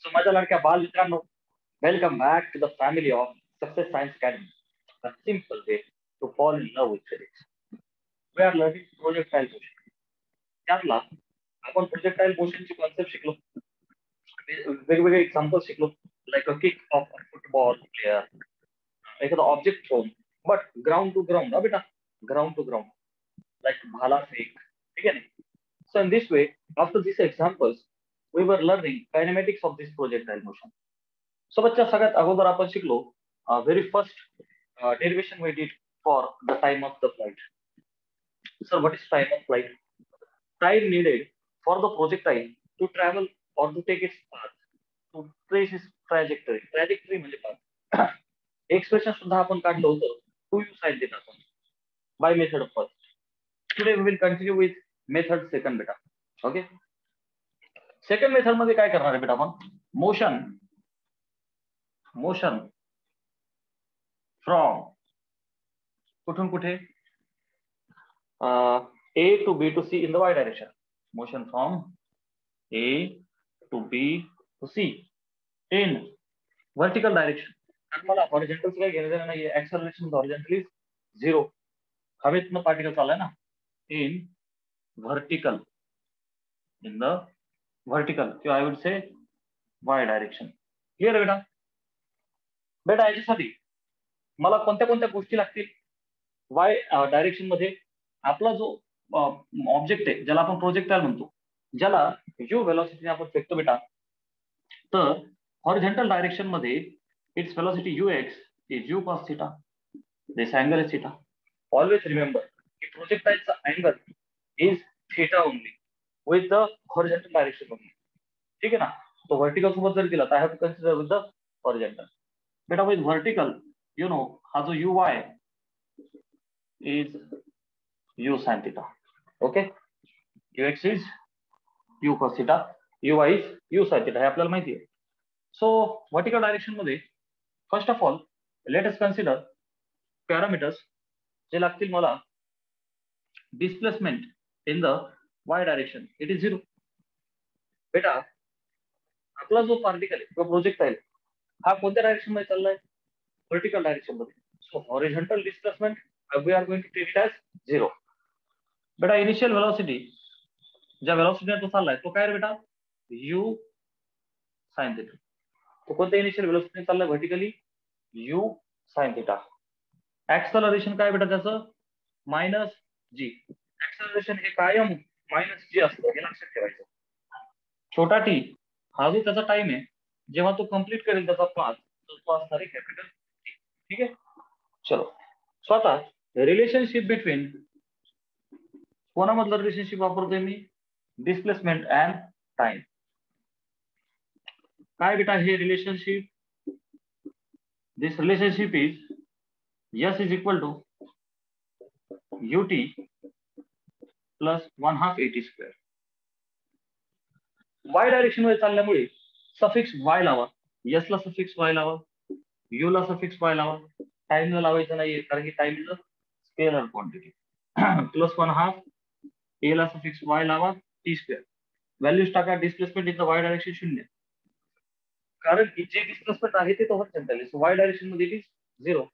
So माझ्या लाडक्या बाल मित्रांनो, welcome back to the family of success science academy. A simple way to fall in love with physics. We are learning projectile motion. त्यातला आपण projectile मोशनची concept शिकलो, वेगवेगळे example शिकलो, like a kick off a football player, एखादा object thrown, but ground to ground, बेटा ground to ground, like भाला फेक, ठीक आहे ना. So in this way, after these examples, we were learning kinematics of this projectile motion. So बच्चा सगळ्यात अगोदर आपण शिकलो very first derivation we did for the time of the flight. So what is time of flight? Time needed for the projectile to travel or to take its path, to trace its trajectory. Trajectory म्हणजे path. Expression सुद्धा आपण काढलं होतं 2u sin theta by method of first. Today we will continue with method second बेटा. Okay, second method मध्ये काय करणार आहे बेटा आपण? मोशन फ्रॉम कुठून कुठे? A to B to C in the y direction. Motion from A to B to C in vertical direction. आणि मला हॉरिझॉन्टलचं काय घेणं देणं नाहीये. Acceleration horizontal is 0. हवेतनं पार्टिकल चाललाय ना. In vertical, in the vertical किंवा I would say Y direction. Clear बेटा? बेटा याच्यासाठी मला कोणत्या कोणत्या गोष्टी लागतील वाय डायरेक्शन मध्ये? आपला जो ऑब्जेक्ट आहे, ज्याला आपण प्रोजेक्टाईल म्हणतो, ज्याला यू व्हेलॉसिटीने आपण फेकतो बेटा, तर हॉरिझॉन्टल डायरेक्शन मध्ये its velocity ux is u cos theta. This angle is theta. Always remember की प्रोजेक्टाईलचा angle is theta only with the horizontal direction only. ठीक आहे ना? तो व्हर्टिकल सोबत जर दिला तर I have to consider with the horizontal. बेटा विथ व्हर्टिकल यू नो हा जो uy is u sin theta. Okay, ux is u cos theta, uy is u sin theta, हे आपल्याला माहिती आहे. सो व्हर्टिकल डायरेक्शन मध्ये first of all let us consider parameters जे लागतील मला. Displacement in the y direction it is 0. बेटा आपला जो पार्टिकल आहे किंवा प्रोजेक्टाईल हा कोणत्या डायरेक्शन मध्ये चाललाय? व्हर्टिकल डायरेक्शन मध्ये. So horizontal displacement we are going to take it as 0. बेटा इनिशियल व्हेलॉसिटी, ज्या व्हेलॉसिटीने तो चाललाय तो काय रे बेटा? u sin theta. तो कोणत्या इनिशियल व्हेलॉसिटीने चाललाय vertically? u sin theta. Acceleration काय बेटा त्याचं? मायनस जी. ऍक्सलरेशन हे कायम मायनस जी असतं, हे लक्षात ठेवायचं. छोटा टी हा जो त्याचा टाइम आहे, जेव्हा तो कम्प्लीट करेल त्याचा पाथ, तो असणार आहे कॅपिटल टी. ठीक आहे, चलो. स्वतः रिलेशनशिप बिटवीन, कोणामधलं रिलेशनशिप वापरतोय मी? Displacement and time. काय बेटा हे relationship? This relationship is s is equal to ut plus 1/2 at square. Y direction मध्ये चालल्यामुळे सफिक्स वाय लावा, एस ला सफिक्स वाय लावा, यू ला सफिक्स वाय लावा. टाइम लावायचं नाहीये कारण की time is a scalar quantity. Plus 1/2 a ला सफिक्स वाय लावा, टी स्क्वेअर. व्हॅल्यूज टाका. Displacement in the y direction 0, कारण की जे डिस्प्लेसमेंट आहे ते हॉरिझॉन्टल आहे. सो वाय डायरेक्शन मध्ये it is 0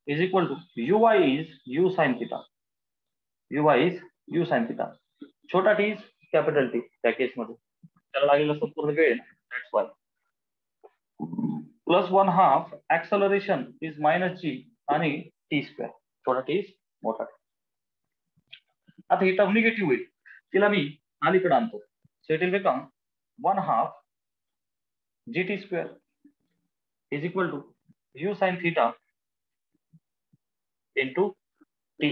is equal to uy is u sin theta. uy is u sin theta. छोटा टी इज कॅपिटल टी त्या केसमध्ये. त्याला लागलेला संपूर्ण वेळ that's why. Plus 1/2 acceleration is minus g आणि टी स्क्वेअर. छोटा टी इज मोठा टी. आता ही टर्म निगेटिव्ह होईल, तिला मी अलीकडे आणतो. So it will become 1/2 gt square is equal to u sin theta into T.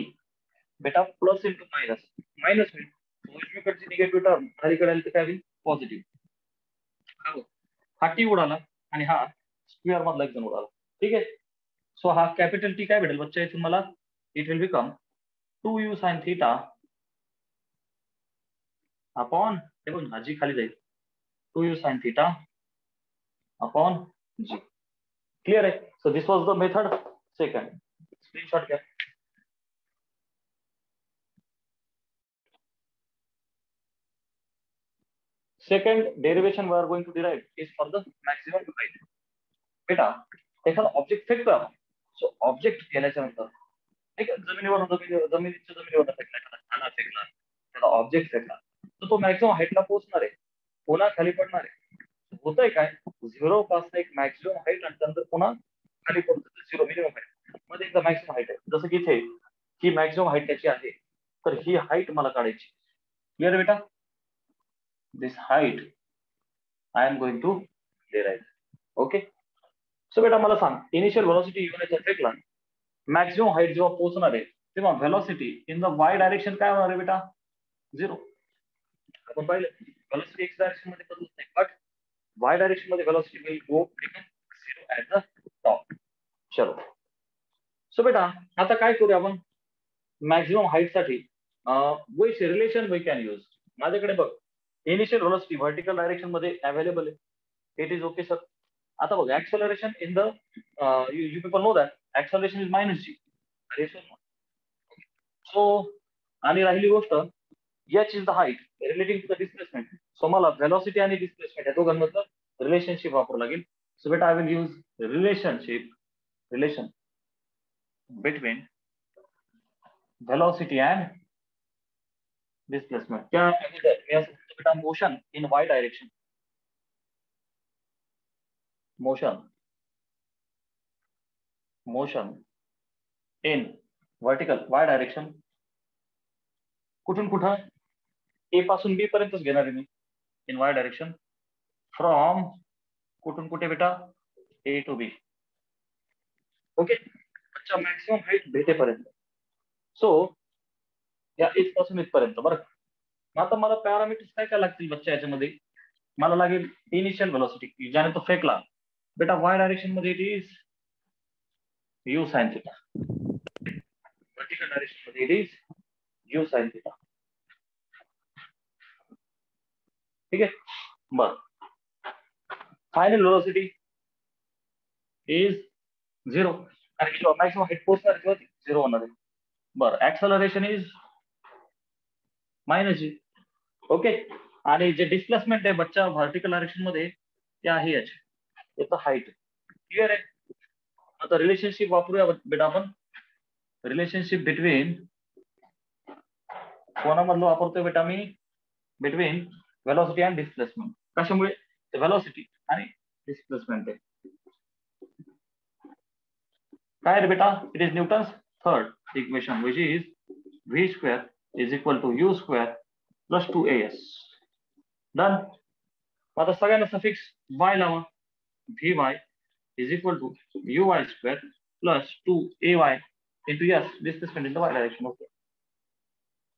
बेटा प्लस इंटू मायनस, मायनस होईल. उजवीकडची निगेटिव्ह टर्म खालीकडे आली तर काय होईल? पॉझिटिव्ह. हा टी उडाला आणि हा स्क्वेअर मधला एक जण उडाला. ठीक आहे. सो हा कॅपिटल टी काय भेटेल बच्चा इथून मला? It will become 2u sin theta upon, हे बघ जी खाली जाईल, 2u sin theta upon g. Clear आहे? So this was the method second. Screenshot घ्या. Second derivation we are going to derive is for the maximum height. बेटा एखादा object फेकतो आपण. सो ऑब्जेक्ट केल्याच्या नंतर ठीक आहे, जमिनीवर फेकला, खाना फेकला, त्याला ऑब्जेक्ट फेकला, तर तो मॅक्सिमम हाईटला पोहोचणार आहे, पुन्हा खाली पडणार आहे. होतंय काय, 0 पासून एक मॅक्सिमम हाईट आणि नंतर पुन्हा खाली पडतो 0 मिनिमम हाईट मध्ये एकदा मॅक्सिमम हाईट आहे. जसं की इथे ही मॅक्सिमम हाईट त्याची आहे, तर ही हाईट मला काढायची. क्लिअर बेटा? This height I am going to derive. Okay. So बेटा मला सांग, इनिशियल व्हेलॉसिटी युनिटचा फेकला, मॅक्सिमम हाईट जेव्हा पोहोचणार आहे तेव्हा velocity in the y direction काय होणार आहे बेटा? 0. आपण पाहिलं व्हेलॉसिटी एक्स डायरेक्शन मध्ये बदलत नाही, बट वाय डायरेक्शन मध्ये velocity will go 0 at the top. चलो. सो बेटा आता काय करूया आपण मॅक्सिमम हाईट साठी which relation we can use. माझ्याकडे बघ इनिशियल व्हेलॉसिटी व्हर्टिकल डायरेक्शन मध्ये अवेलेबल आहे. It is okay sir. आता बघ acceleration in the you people know that acceleration is minus g. So आणि राहिली गोष्ट h is the height relating to the displacement. So मला व्हेलॉसिटी आणि displacement या दोघांमधलं रिलेशनशिप वापरावं लागेल. सो बेटा I will use relation between velocity and displacement. क्या मी असं बेटा motion in Y direction, motion in vertical Y direction. कुठून कुठं? ए पासून बी पर्यंतच घेणार आहे मी इन वाय डायरेक्शन. फ्रॉम कुठून कुठे बेटा? A to B. ओके. अच्छा, मॅक्सिमम हाईट भेटेपर्यंत. सो या एच पासून इथपर्यंत. बरं, आता मला पॅरामीटर्स काय काय लागतील बच्चा याच्यामध्ये? मला लागेल इनिशियल व्हेलॉसिटी ज्याने तो फेकला. बेटा वाय डायरेक्शन मध्ये it is u sine theta. Vertical direction मध्ये it is u sine theta. ठीक आहे. बर, फायनल व्हेलॉसिटी इज 0. कारण की मॅक्सिमम हाईट पोहोचणार किंवा 0 होणार आहे. बरं, acceleration is minus g. Okay. आणि जे डिस्प्लेसमेंट आहे बच्चा व्हर्टिकल डायरेक्शन मध्ये ते आहे एच. याचं हाईट. क्लिअर आहे. आता रिलेशनशिप वापरूया बेटा आपण. रिलेशनशिप बिटवीन कोणामधलं वापरतोय बेटा मी? Between velocity and displacement. कशामुळे? व्हेलॉसिटी आणि डिस्प्लेसमेंट आहे. काय रे बेटा? It is Newton's third equation which is v square is equal to u square plus 2as. Done. आता सगळ्यांना सफिक्स वाय लावा. V y is equal to u y square plus 2ay into s displacement in the y direction. Okay.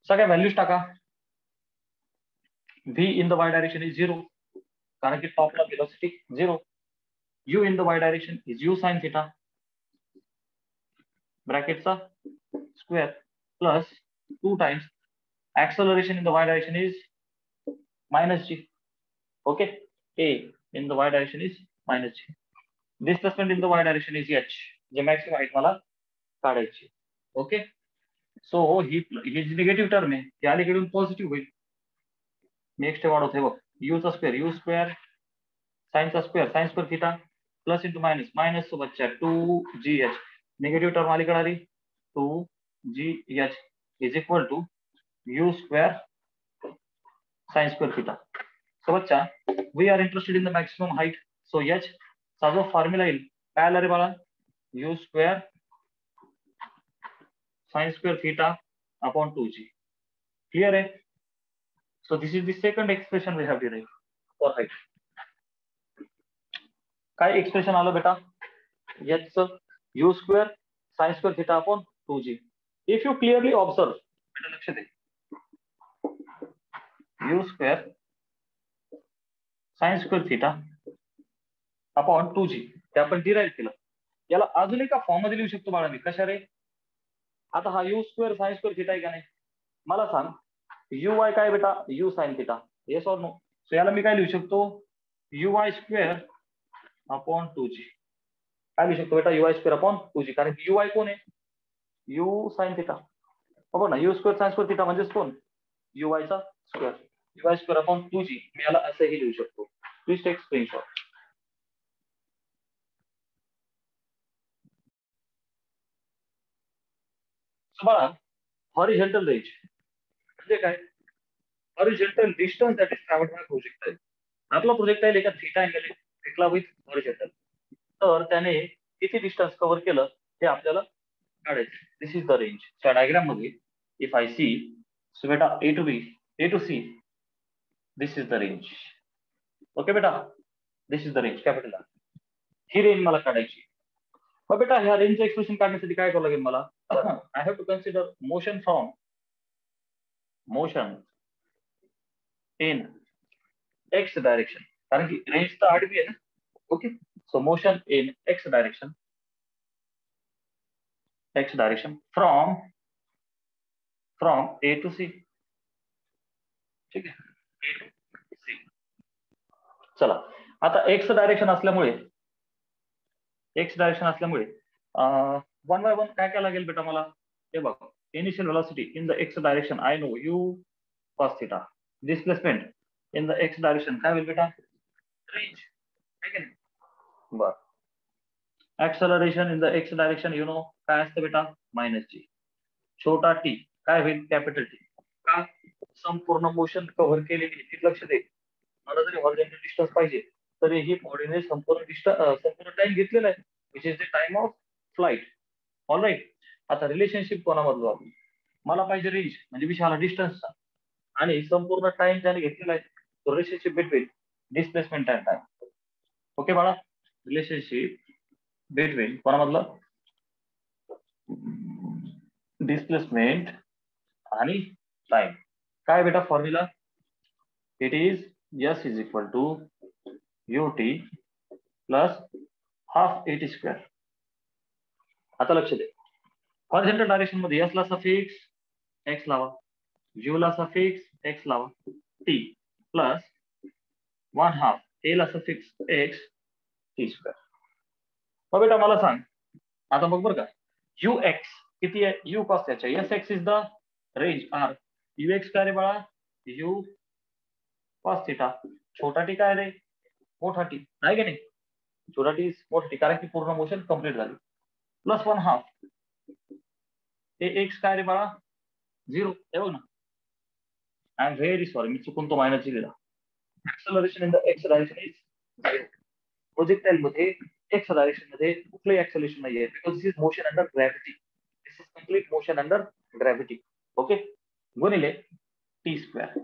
सगळ्या values टाका. v in the y direction is 0 कारण की टॉपला velocity 0. u in the y direction is u sine theta ब्रॅकेटचा square plus 2 times acceleration in the y direction is minus g. Okay. A in the y direction is minus g. Displacement in the y direction is h. जे maximum height मला काढायची. Okay. So ही जी negative term आहे ती अलीकडून positive होईल. Next वाढवते बघ. यू स्क्वेअर साइनचा square theta plus into minus सोबतच्या 2gh. निगेटिव्ह टर्म अलीकडे आली 2gh is equal to u square sin square theta. So बच्चा we are interested in the maximum height. So h चा जो फॉर्म्युला येईल काय आला रे बाळा? u square sin square theta upon 2g. Clear आहे? So this is the second expression we have derived for height. काय expression आलं बेटा? h च u square sin square theta upon 2g. If you clearly observe, बेटा लक्ष दे, u square sin square theta upon 2g ते आपण derive केलं. याला अजून एका फॉर्म मध्ये लिहू शकतो बाळा मी. कशा रे? आता हा u square sin square theta आहे का नाही? मला सांग uy काय बेटा? u sin theta. Yes or no? So याला मी काय लिहू शकतो? uy square upon 2g. काय लिहू शकतो बेटा? uy square upon 2g. कारण की uy कोण आहे? u sin theta. बरोबर ना? u square sin square theta म्हणजेच कोण? uy चा square. y square upon 2g मी याला असंही लिहू शकतो. Please take screenshot. बघा हॉरिझॉन्टल रेंज म्हणजे काय? Horizontal distance that is travelled by projectile. आपला प्रोजेक्टाईल एका थीटा अँगल घेतला विथ हॉरिझॉन्टल, तर त्याने किती डिस्टन्स कव्हर केलं हे आपल्याला काढायचं. This is the range. त्या डायग्राम मध्ये इफ आय सी, सो बेटा a to b, A to see, this is the range. Okay बेटा, this is the range capital R. ही रेंज मला काढायची. मग बेटा ह्या रेंजचं एक्सप्रेशन काढण्यासाठी काय करावं लागेल मला? I have to consider motion from motion in x direction, कारण की रेंज तर आडवी आहे ना. Okay, so motion in x direction from a to c. ठीक आहे, ए टू सी. चला आता एक्स डायरेक्शन असल्यामुळे वन बाय वन काय काय लागेल बेटा मला? हे बघ, initial velocity in the x direction I know u cos theta. Displacement in the x direction काय होईल बेटा? रेंज आहे की नाही? बर. Acceleration in the x direction you know काय असतं बेटा? मायनस जी. छोटा टी काय होईल? Capital T. का? संपूर्ण मोशन कव्हर केले की लक्ष दे, मला जरी हॉरिझॉन्टल डिस्टन्स पाहिजे तरी ही बॉडीने संपूर्ण टाइम घेतलेला आहे, which is the time of flight. All right. आता रिलेशनशिप कोणामधलं आपण? मला पाहिजे रेंज म्हणजे विषयाला डिस्टन्सचा, आणि संपूर्ण टाइम त्याने घेतलेला आहे. Relationship between displacement and time. Okay बाळा, रिलेशनशिप बिटवीन कोणामधलं? डिस्प्लेसमेंट आणि टाइम. काय बेटा formula? It is s is equal to ut plus half at square. आता लक्ष दे, हॉरिझॉन्टल डायरेक्शन मध्ये एस ला सफिक्स एक्स लावा, यू ला सफिक्स एक्स लावा, t plus one half a ला सफिक्स एक्स टी स्क्वेअर. मग बेटा मला सांग आता बघ बरं का, यू एक्स किती आहे? यू कॉस त्याच्या, s x is the range r. U x काय रे बाळा? U cos theta. छोटा टी काय रे? मोठा टी. नाही का नाही? छोटा टी मोठा टी, कारण की पूर्ण मोशन कम्प्लीट झाली. प्लस वन हाफ ए एक्स काय रे बाळा? झिरो. हे बघ ना, आय एम व्हेरी सॉरी, मी चुकून तो मायनस लिहिला. Acceleration in the x direction is zero. Projectile मध्ये एक्स डायरेक्शन मध्ये कुठलंही ऍक्सलेशन नाहीये, because this is motion under gravity. This is complete motion under gravity. Okay, गुणिले टी स्क्वेअर.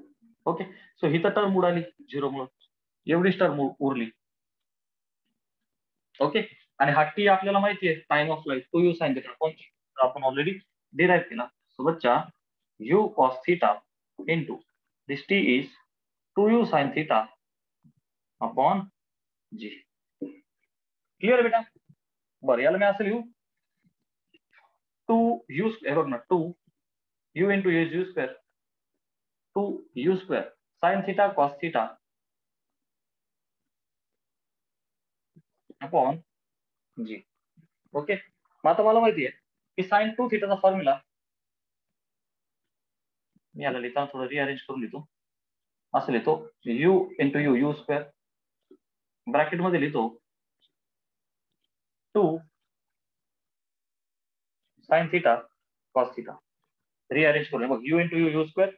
ओके, सो ही तर term उडाली झिरो मुळे, एवढीच टर्म उरली. ओके, आणि हा टी आपल्याला माहिती आहे टाइम ऑफ लाईफ, टू यू साइन थिटा. कोणची? आपण ऑलरेडी डिराईव्ह केला. सोबतच्या u cos theta into this t is two u sine theta upon g. Clear बेटा? बरं, याला मी असं लिहू, टू यू हे बघ ना, two u into h u square, two u square sine theta cos theta upon g. Okay, मग आता मला माहिती आहे की साइन टू थिटाचा फॉर्म्युला मी याला लिहिताना थोडं रिअरेंज करून लिहितो. असं लिहितो, u into u, u square bracket मध्ये लिहितो two sine theta cos theta. Rearrange करून बघ, u into u, u square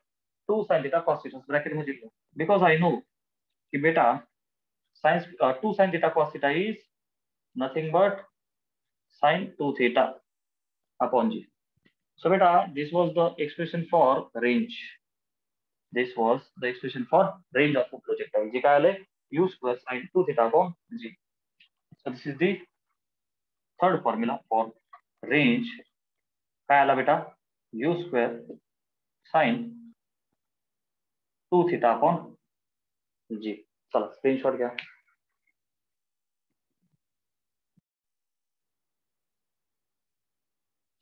two sine theta cos theta bracket मध्ये लिहितो, बिकॉज आय नो की बेटा sines two sine theta cos theta is nothing but sine two theta upon g. So beta, this was the expression for range. This was the expression for range of a projectile. जी काय आले? U square sin 2 theta upon G. So this is the third formula for range. काय आला बेटा? U square sin 2 theta upon G. चला screenshot घ्या.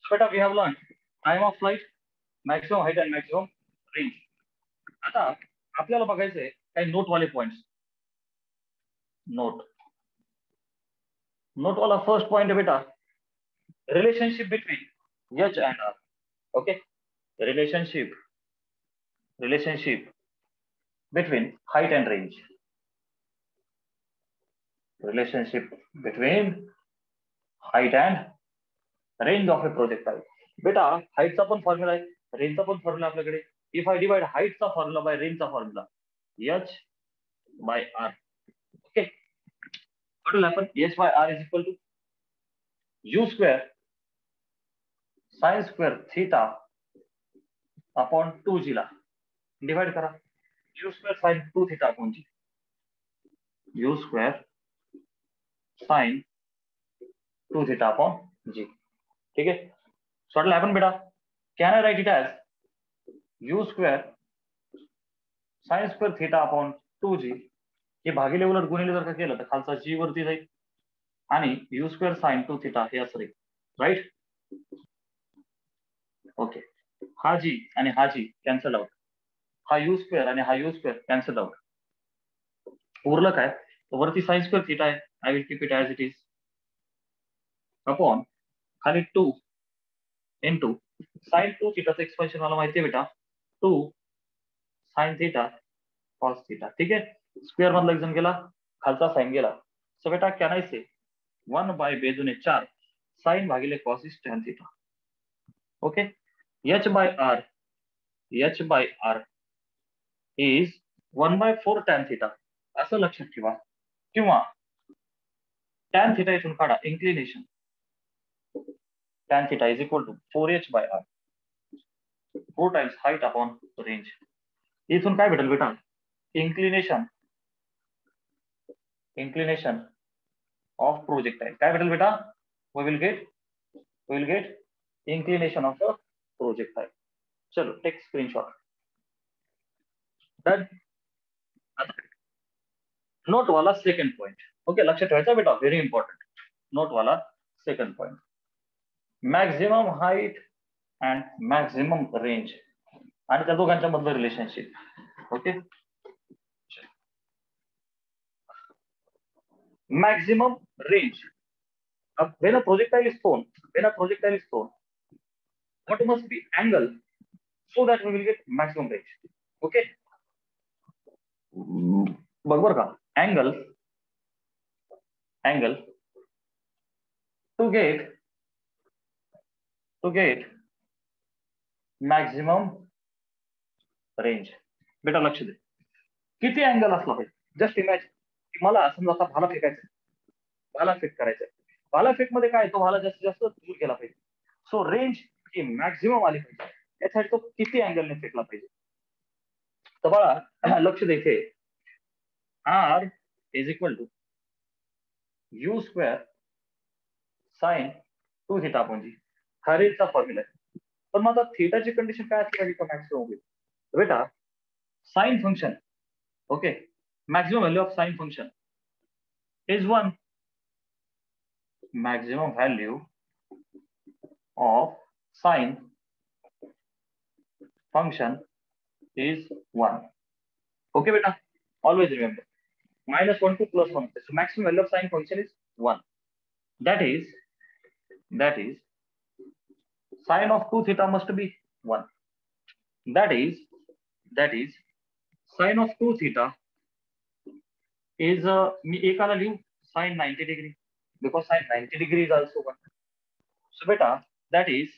So beta, we have learned time of flight, maximum height and maximum range. आता आपल्याला बघायचंय काही नोटवाले पॉइंट्स. नोट वाला फर्स्ट पॉइंट है बेटा, relationship between h and r. Okay, relationship between height and range. Relationship between height and range of a projectile. बेटा हाईटचा पण फॉर्म्युला आहे, रेंजचा पण फॉर्म्युला आपल्याकडे. इफ आय डिवाइड हाईटचा फॉर्म्युला बाय रेंजचा formula h by r. Okay, what will happen? h by r is equal to u square sin square theta upon 2g ला divide करा. u square sin 2 theta upon g. u square sin 2 theta upon g. ठीक है. So what will happen बेटा? Can I write it as u square sin square theta upon 2g हे भागिले उलट गुणिले जर का केलं तर खालचा g वरती जाईल आणि u square sin 2 theta हे असं राहील. राईट. ओके, हा g आणि हा g कॅन्सल आउट, हा u स्क्वेअर आणि हा u स्क्वेअर कॅन्सल आउट. उरलं काय? वरती sin square theta आहे, I will keep it as it is upon खाली 2 into sin 2 थीटाचं एक्सपेन्शन मला माहिती आहे बेटा 2 sin थीटा cos थीटा. ठीक आहे, स्क्वेअर मधला एक जण गेला, खालचा साइन गेला. सो बेटा कॅन आय से 1 बाय बेजुने 4 साइन भागिले cos इज tan theta. Okay, h by r is 1 by 4 tan theta असं लक्षात ठेवा. किंवा tan थीटा इथून काढा, inclination tan theta is equal to 4h by r, 4 times height upon range. इथून काय भेटेल बेटा? inclination of projectile. काय भेटेल बेटा? we will get inclination of the projectile. चलो टेक स्क्रीनशॉट. डन. नोट वाला सेकंड पॉइंट. ओके, लक्षात ठेवायचा बेटा, व्हेरी इंपॉर्टंट. नोट वाला second point, maximum height and maximum range आणि त्या दोघांच्या मधलं relationship. Okay, maximum range. When a projectile is thrown, what must be angle so that we will get maximum range? Okay, बरोबर का? Angle to get maximum range. बेटा लक्ष दे, किती angle असला पाहिजे? जस्ट इमॅजिन, मला समजा आता भाला फेकायचा, भाला फेक करायचा. भाला फेक मध्ये काय, तो भाला जास्तीत जास्त दूर गेला पाहिजे. सो रेंज ही मॅक्झिमम आली पाहिजे, यासाठी तो किती अँगलने फेकला पाहिजे. तर बाळा लक्ष द्यायचे, R is equal to u square sine 2 theta upon g. हा रेंजचा फॉर्म्युला आहे. पण मग आता थीटाची कंडिशन काय असली पाहिजे मॅक्सिमम होईल? बेटा sine function, okay, maximum value of sine function is 1. Maximum value of sine function is 1. Okay beta, always remember -1 to +1. So maximum value of sine function is 1. That is sine of 2 theta must be 1. That is sine of 2 theta is मी एकाला लिहू sin 90 degree because sin 90 degree is also 1. So beta, that is,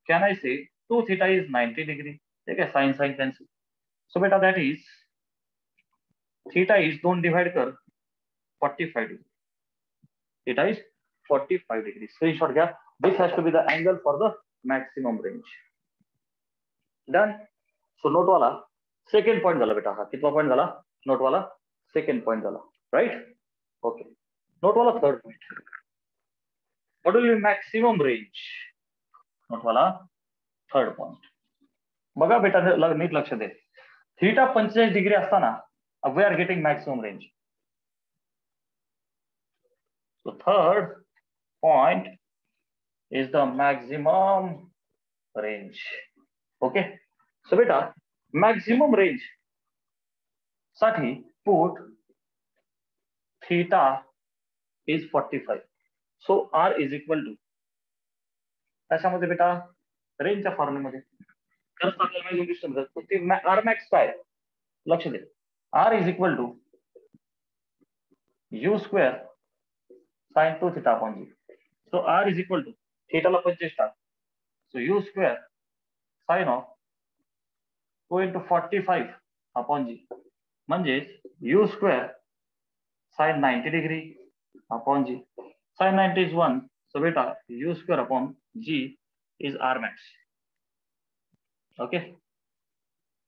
can I say 2 theta is 90 degree? Okay, sin cancel. So beta, that is theta is, don't divide कर 45 degree. Theta is 45 degree. Screenshot Gaya. This has to be the angle for the maximum range. Done. So note वाला second point झाला बेटा. हा कितवा point झाला? Note वाला second point झाला. Right? Okay. Note वाला third point. What will be maximum range? Note वाला third point. बघा बेटा नीट लक्ष दे. थीटा 45 डिग्री असताना we are getting maximum range. So third point is the maximum range. Okay. So beta maximum range साठी put theta is 45. So r is equal to कशामध्ये बेटा? रेंजच्या फॉर्म्युल्यामध्ये. R max काय? लक्ष दे, r is equal to u square sin 2 theta upon g. So r is equal to theta ला 25 टाक, so u square sin of 2 into 45 upon g म्हणजे u square sin 90 degree upon g. Sin 90 is 1, so beta u square upon g is r max. Okay,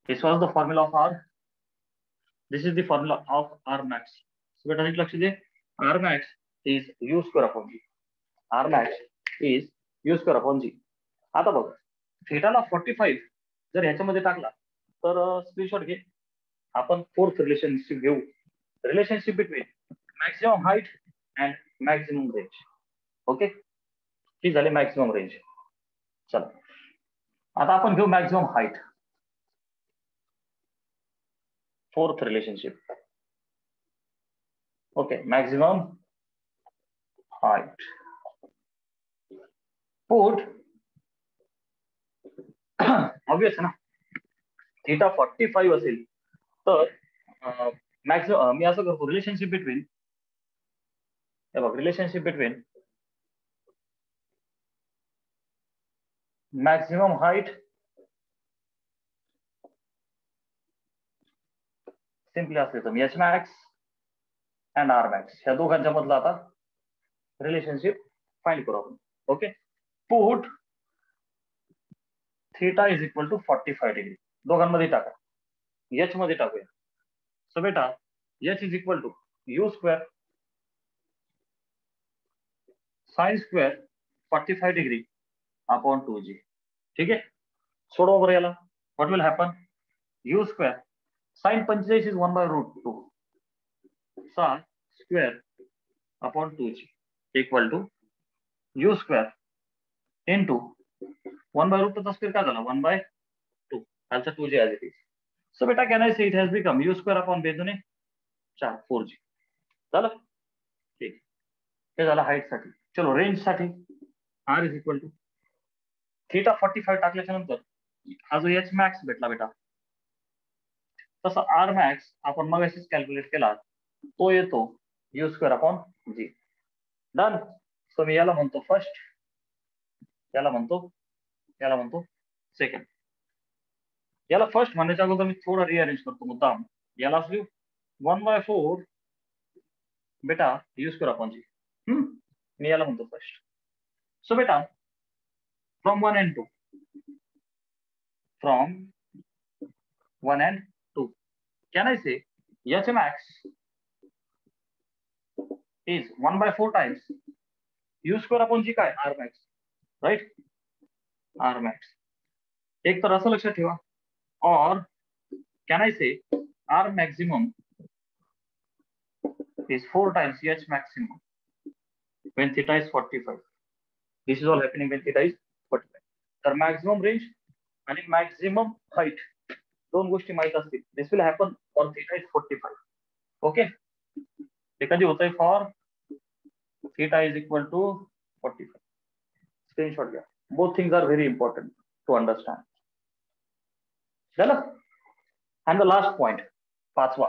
this was the formula of r. This is the formula of r max. So beta नीट लक्ष दे, r max is u square upon g. r max is u square upon g. आता बघ, थीटाला 45 जर ह्याच्यामध्ये टाकला तर screenshot घे, आपण फोर्थ रिलेशनशिप घेऊ, relationship between maximum height and maximum range. Okay, ही झाली मॅक्सिमम रेंज. चला आता आपण घेऊ maximum height. Fourth relationship. Okay, maximum height. Put obvious ना, थीटा 45 असेल तर मॅक्सिमम, मी असं करतो, रिलेशनशिप बिटवीन, हे बघ, relationship between maximum height simply असते तर h max and r max, ह्या दोघांच्या मधला आता रिलेशनशिप फाइंड करू आपण. Okay, put theta is equal to 45 degree, दोघांमध्ये टाका, एच मध्ये टाकूया. सो बेटा h is equal to u square sine square 45 degree upon 2g. ठीक आहे, सोडवा बरं याला. What will happen, u square sine 45 is 1/√2 सा square upon 2g equal to u square into 1/√2 चा स्क्वेअर काय झाला, 1/2, खालचा 2g as it is. So बेटा can I say it has become u square upon बेदुने 4 4g. झालं, ठीक, हे झालं हाईट साठी. चलो रेंज साठी r is equal to theta 45 टाकल्याच्या नंतर हा जो एच मॅक्स भेटला बेटा, तसा आर मॅक्स आपण मग अशीच कॅल्क्युलेट केला, तो येतो u square upon g. Done. So मी याला म्हणतो फर्स्ट, याला म्हणतो सेकंड. याला फर्स्ट म्हणण्याच्या अगोदर मी थोडं रिअरेंज करतो मुद्दाम. याला असली 1/4 बेटा यू स्क्वेअर अपॉन जी. मी याला म्हणतो फर्स्ट. सो बेटा from 1 and 2, from 1 and 2, can I say h max is 1/4 times u square upon g काय, r max, right? r max. एक तर असं लक्षात ठेवा, or can I say r maximum is 4 times h maximum when theta is 45. This is all happening when theta is 45. तर मॅक्सिमम रेंज आणि मॅक्सिमम हाईट दोन गोष्टी माहित असतील. This will happen for theta is 45. Okay, ते कधी होतंय, for theta is equal to 45. Screenshot घ्या. Both things are very important to understand. झालं. अँड द लास्ट पॉइंट, पाचवा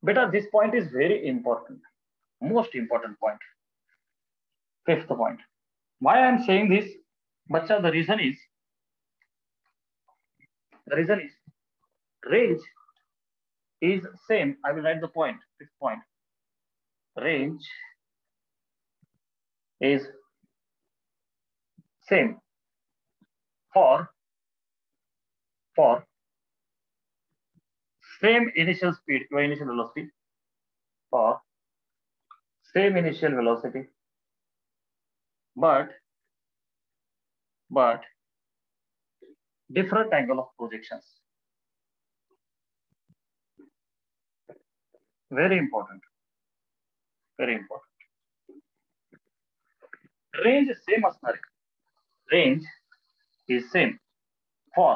बेटा, this point is very important, most important point. Fifth point. Why I am saying this, बच्चा, the reason is range is same. I will write the point, fifth point. Range is same for same initial speed or initial velocity, for same initial velocity, but different angle of projections. Very important, very important. Range same असणार आहे. Range is same for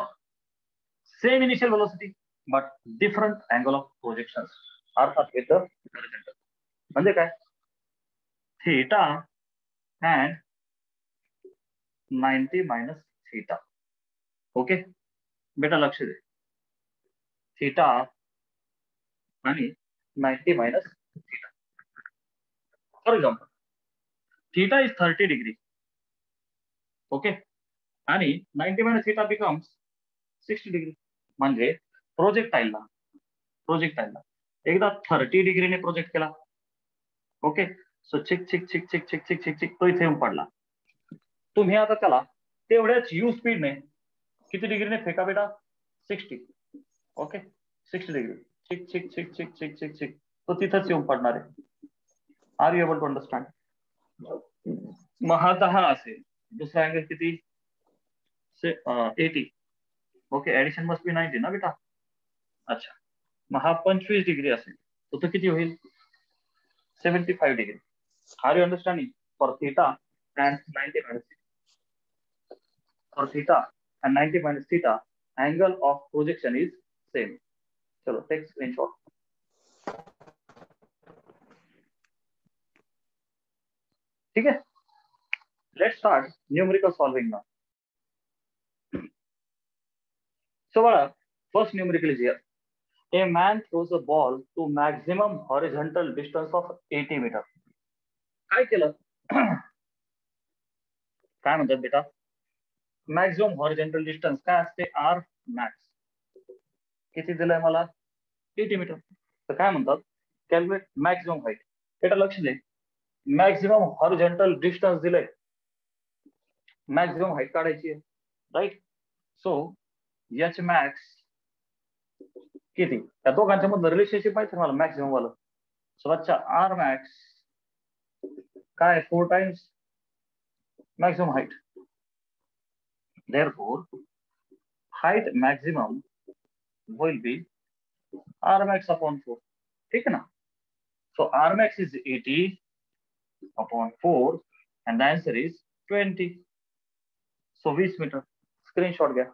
same initial velocity but different angle of projections. अर्थात with the horizontal. म्हणजे काय, theta and 90 minus theta. Okay बेटा लक्ष दे, theta आणि 90 minus theta. For example, theta is 30 degree. Okay. आणि 90 minus theta becomes 60 degree. म्हणजे प्रोजेक्टाईलला एकदा 30 डिग्रीने प्रोजेक्ट केला. ओके. सो चिक चिक चिक चिक चिक चिक चिक चिक तो इथे येऊन पडला. तुम्ही आता त्याला तेवढ्याच यू स्पीडने किती डिग्रीने फेका बेटा? 60. ओके. 60 डिग्री. चिक चिक चिक चिक चिक चिक चिक तो तिथंच येऊन पडणार आहे. Are you able to understand? मग हा 10 असेल, दुसरा अँगल किती? 80. ओके. ऍडिशन मस्ट बी 90 ना बेटा? अच्छा. मग हा 25 डिग्री असेल तर तो किती होईल? 75 degree. Are you understanding? For theta and 90 minus for theta and 90 minus theta, angle of projection is same. चलो take screenshot. ठीक है? Let's start numerical solving now. So first numerical is here. A man throws a ball to maximum horizontal distance of 80 meter. काय केलं? काय म्हणतात बेटा? Maximum horizontal distance काय असते? R max. किती दिलंय मला? 80 मीटर. तर काय म्हणतात? Calculate maximum height. बेटा लक्ष दे, मॅक्सिमम हॉरिझॉन्टल डिस्टन्स दिलंय, मॅक्सिमम हाईट काढायची आहे, राईट? सो एच मॅक्स किती? त्या दोघांच्या मधलं रिलेशनशिप माहिती मला मॅक्सिमम वाला. सो अच्छा आर मॅक्स काय 4 times maximum height. Therefore, height maximum will be R max upon 4. ठीक है ना? So R max is 80 upon 4 and the answer is 20. So 20 metre. Screenshot घ्या.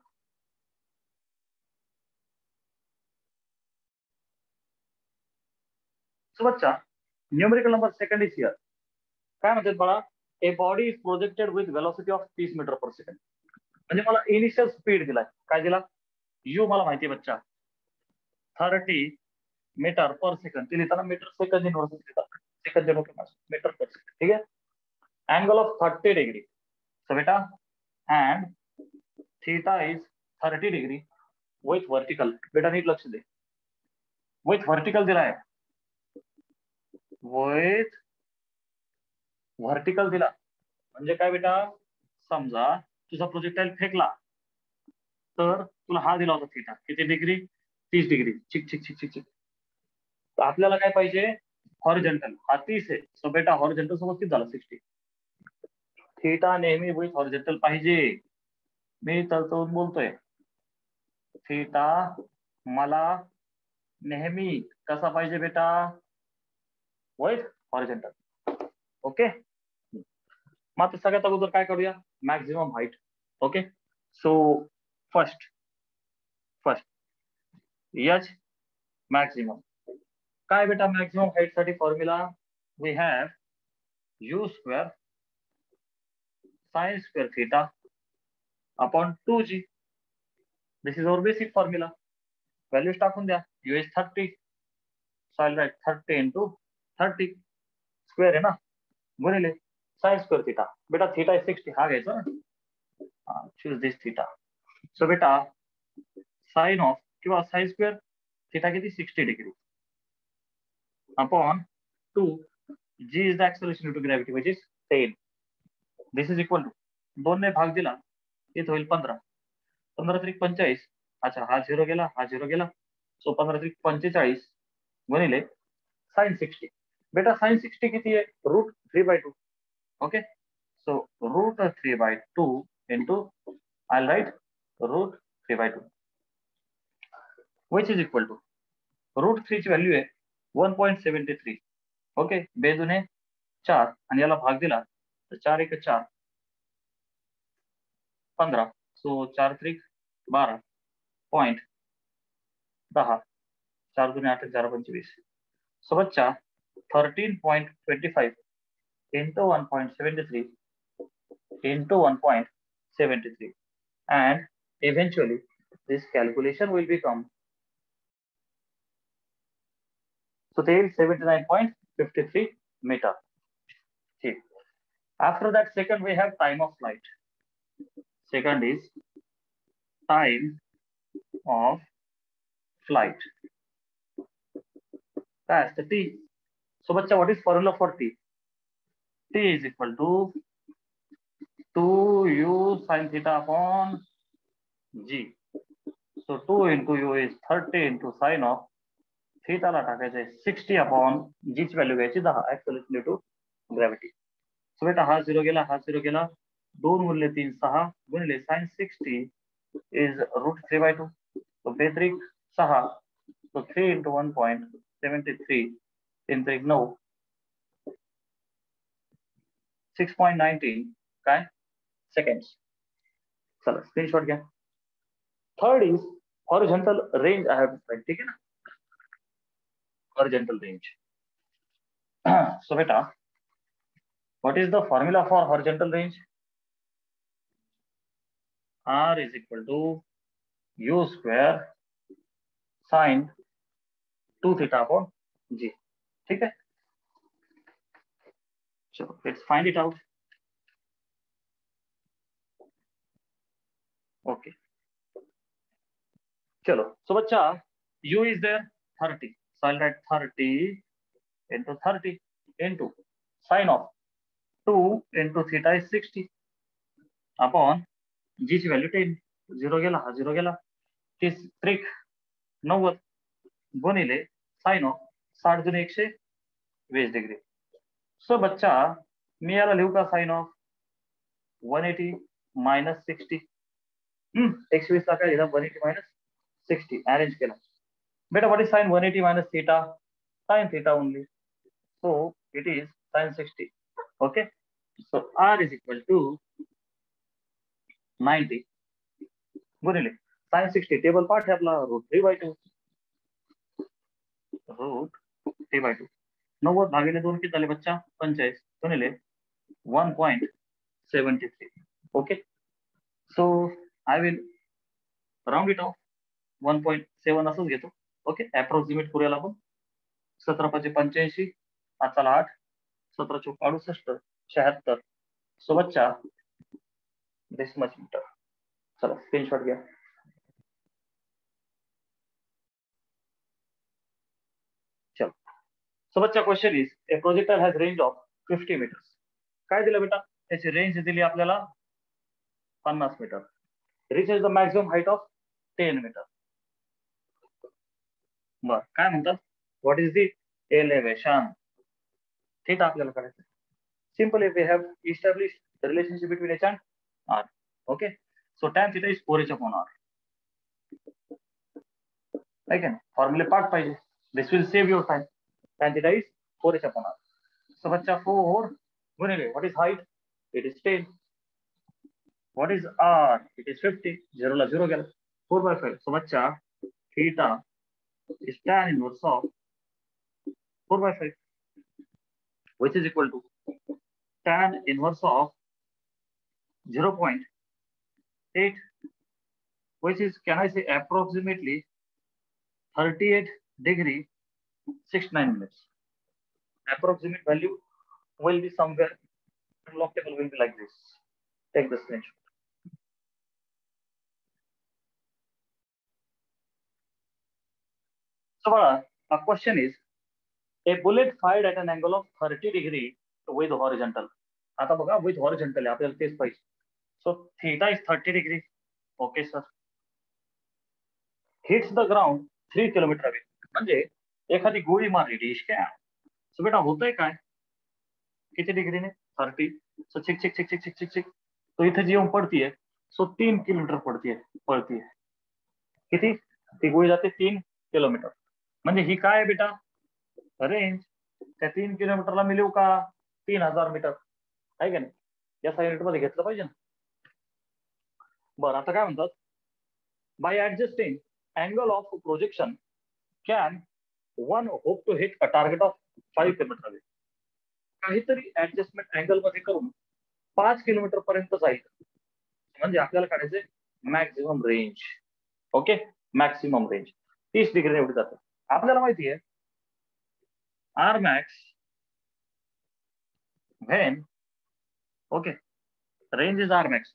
So बच्चा numerical number second is here. काय म्हणतात बाळा? A body is projected with velocity of 30 metre per second. म्हणजे मला इनिशियल स्पीड दिलाय. काय दिला? यू मला माहिती आहे बच्चा 30 मीटर पर सेकंड. ते लिहिताना मीटर सेकंड इनवर्स लिहितात. Second metre per second. ठीक है? Angle of 30 degree. So बेटा and theta is 30 degree with vertical. बेटा नीट लक्ष दे, with vertical दिला आहे, with vertical दिला म्हणजे काय बेटा? समजा तुझा प्रोजेक्टाईल फेकला तर तुला हा दिला होता थीटा किती डिग्री? 30 डिग्री. चिक चिक चिक चिक चिक. तर आपल्याला काय पाहिजे? हॉरिझॉन्टल. हा 30 आहे. सो बेटा हॉरिझॉन्टल सोबत किती झाला? 60. थीटा नेहमी विथ हॉरिझॉन्टल पाहिजे. मी तळतळून बोलतोय, थीटा मला नेहमी कसा पाहिजे बेटा? With horizontal. ओके. मग आता सगळ्यात अगोदर काय करूया? Maximum height. Okay. So first h maximum काय बेटा? मॅक्सिमम हाईट साठी formula we have u square sine square theta upon 2g. This is our basic formula. Values टाकून द्या. U is 30. So I write 30 into 30 square आहे ना, गुणिले sine square theta. बेटा theta is 60. हा घ्यायचा ना. Choose this theta. सो बेटा साइन ऑफ किंवा साइन स्क्वेअर थीटा किती? 60 degree upon 2. g is the acceleration due to gravity which is 10. This is equal to 2 ने भाग दिला इथे होईल 15. 15 त्रिक 45. अच्छा हा 0 गेला, हा 0 गेला. सो 15 त्रिक 45 गुणिले साइन 60. बेटा साइन 60 किती आहे? √3/2. Okay. So √3/2 into I'll write √3/2 which is equal to √3 ची व्हॅल्यू आहे 1.73. ओके. बेजुने 4 आणि याला भाग दिला तर 4 1 4 15. सो 4 त्रिक 12 पॉइंट 10. 4 दुने 8 4 25. सो बच्चा 13.25 into 1.73 into 1.73 and eventually this calculation will become So there is 79.53 meter. Okay. After that, second we have time of flight. Second is time of flight. That's the T. So bacha, what is formula for T? T is equal to 2u sin theta upon G. So 2 into u is 30 into sin of theta ला टाकायचे 60 upon G ची value घ्यायची 10 acceleration due to gravity. So बेटा हा 0 गेला, हा 0 गेला, 2 गुणिले 3 6 गुणिले sin 60 is √3/2. So बेत्रिक 6. So 3 into 1.73 in 3 9 6.19 काय seconds. चला स्क्रीनशॉट घ्या. Third is horizontal range I have defined. ठीक है ना, हॉरिझॉन्टल रेंज. सो बेटा what is the formula for horizontal range? R is equal to u square sin 2 theta upon G. ठीक है, चलो let's find it out. Okay, चलो. So बच्चा u is there 30. So I'll write 30 into 30 into sin of 2 into theta is 60 upon G ची value 10. 0 गेला, हा 0 गेला, 30 त्रिक 90 गुणिले साइन ऑफ 60 गुणे 120 डिग्री. सो बच्चा मी याला लिहू का साइन ऑफ 180 मायनस 60. 120 ला काय लिहिला 180 मायनस 60 अरेंज केला. बेटा what is sine 180 minus theta? Sine theta only. So it is sine 60. Okay, so r is equal to 90 गुणिले साइन 60 टेबल पार्ट है आपला √3/2. √3/2 90 भागिले 2 किती झाले बच्चा 45 गुणिले 1.73. Okay, so I will round it of 1.7 असंच घेतो. ओके, अप्रॉक्सिमेट करूया आपण. 17×5 = 85, 5 × 8 17×4 = 68 76. सो बच्चा दिस मच मीटर. चलो स्क्रीनशॉट घ्या. चलो, सो बच्चा question is a projectile has range of 50 metres. काय दिलं बेटा? त्याची रेंज दिली आपल्याला 50 metre. Reaches the maximum height of 10 metre. बर, काय म्हणतात? What is the elevation? Theta आपल्याला करायचं. Simple, we have established the relationship between h and r. Okay, so tan theta is 4h/r. ठीक है, फॉर्मूले पार्ट पाहिजे. दिस will save your time. tan theta is 4h/r. So बच्चा 4 गुणिले what is height? It is 10. What is r? It is 50. 0 ला 0 गेला, 4/5. So बच्चा theta is tan inverse of 4/5, which is equal to tan inverse of 0.8, which is, can I say, approximately 38 degree 69 minutes. Approximate value will be somewhere, log table will be like this. Take the screenshot. So a question is, a bullet fired at an angle of 30 degree with horizontal. आता बघा, with horizontal आहे, आपल्याला तेच पाहिजे. So theta is 30 degree. Okay sir. Hits the ground 3 kilometre away. म्हणजे एखादी गोळी मारली डिश क्या. सो बेटा होतंय काय? किती डिग्रीने? 30. सो चिक चिक चिक चिक चिक चिक चिक, तो इथे जी येऊन पडतीये, सो 3 किलोमीटर पळतीये. किती? ती गोळी जाते 3 किलोमीटर. म्हणजे ही काय आहे बेटा? रेंज. त्या 3 किलोमीटरला मी लिहू का 3000 मीटर? आहे का नाही? या युनिट मध्ये घेतलं पाहिजे ना. बरं, आता काय म्हणतात? By adjusting angle of projection can one hope to hit a target of 5 kilometre away. काहीतरी ऍडजस्टमेंट अँगल मध्ये करून 5 किलोमीटर पर्यंत जाईल. म्हणजे आपल्याला काढायचे maximum range. Okay, maximum range 30 degree एवढी जाते. आपल्याला माहिती आहे R max when, okay, range is R max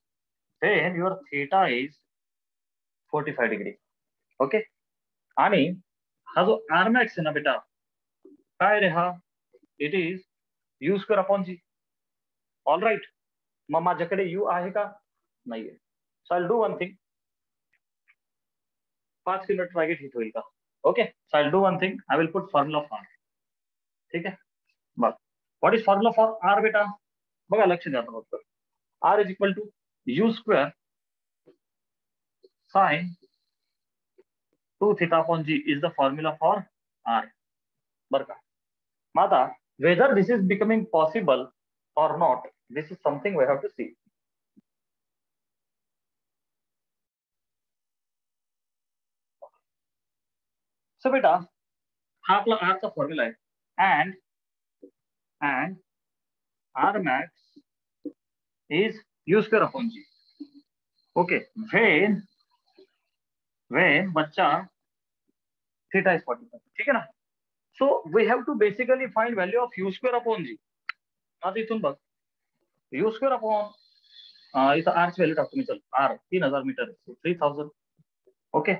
when your theta is 45 degree. Okay, आणि हा जो R max आहे ना बेटा, काय रे हा, it is u square upon g. All right. मग माझ्याकडे यू आहे का, नाहीये. So I will do one thing, 5 kilometre target hit होईल का. Okay, so I will do one thing, I will put formula for. ठीक आहे, बघ what is formula for r बेटा. बघा लक्ष द्या फक्त. R is equal to u square sine 2 theta upon g is the formula for R. बरं का. मग आता whether this is becoming possible or not, this is something we have to see. So बेटा हा आपला आर चा formula आहे, and R max is u square upon g. Okay, when बच्चा theta is 45, ठीक है ना. So we have to basically find value of u square upon g. आता इथून बघ, u square upon इथं r ची व्हॅल्यू टाकतो मी. चल, r 3000 मीटर, 3000. Okay,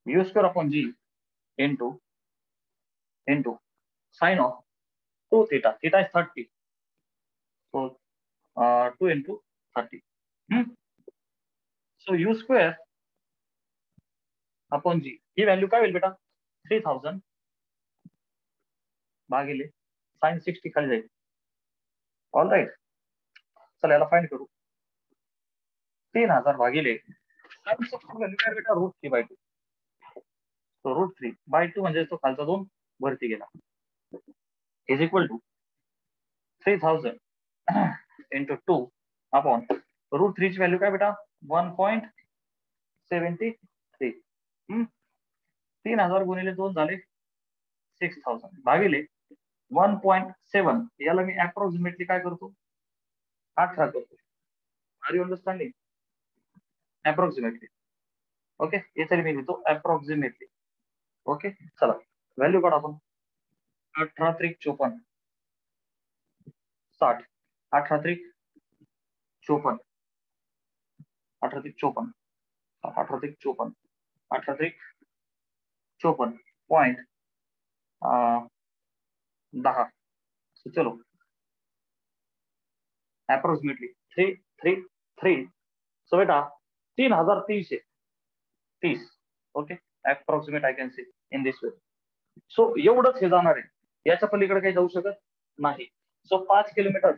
u square upon g into sin of 2 theta. Theta is 30. So 2 into 30. So u square upon g ही व्हॅल्यू काय होईल बेटा, 3000 भागिले साइन 60 खाली जाईल. All right. चला याला फाइंड करू. 3000 भागिले साइन 60 व्हॅल्यू काय बेटा, √3/2. तो √3/2 म्हणजे तो खालचा 2 वरती गेला, is equal to 3000 into 2 upon √3 ची व्हॅल्यू काय बेटा, 1.73. 3000 गुणिले 2 झाले 6000 भागिले 1.7. याला मी अप्रॉक्सिमेटली काय करतो, 18 करतो. Are you understanding? Approximately. Okay, याच्याने मी लिहितो अप्रॉक्सिमेटली. ओके, चला व्हॅल्यू काढा आपण. 18 त्रिक 54, 60. 18 त्रिक 54, 18 त्रिक 54, 18 त्रिक 54, 18 त्रिक 54 पॉइंट 10. चलो अप्रॉक्सिमेटली 333. सो बेटा 3330. Okay, approximate I can see in this way. So एवढंच हे जाणार आहे, याच्या पलीकडे काही जाऊ शकत नाही. So 5 kilometre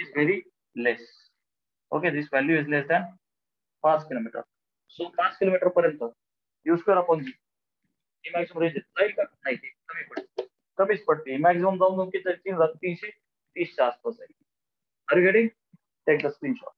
is very less. Okay, this value is less than 5 kilometre. So 5 kilometre पर्यंत u square upon g maximum range जाईल का, नाही, कमी पडते, कमीच पडते. मॅक्सिमम जाऊन किती 3330च्या आसपास आहे. Are you getting? Take the screenshot.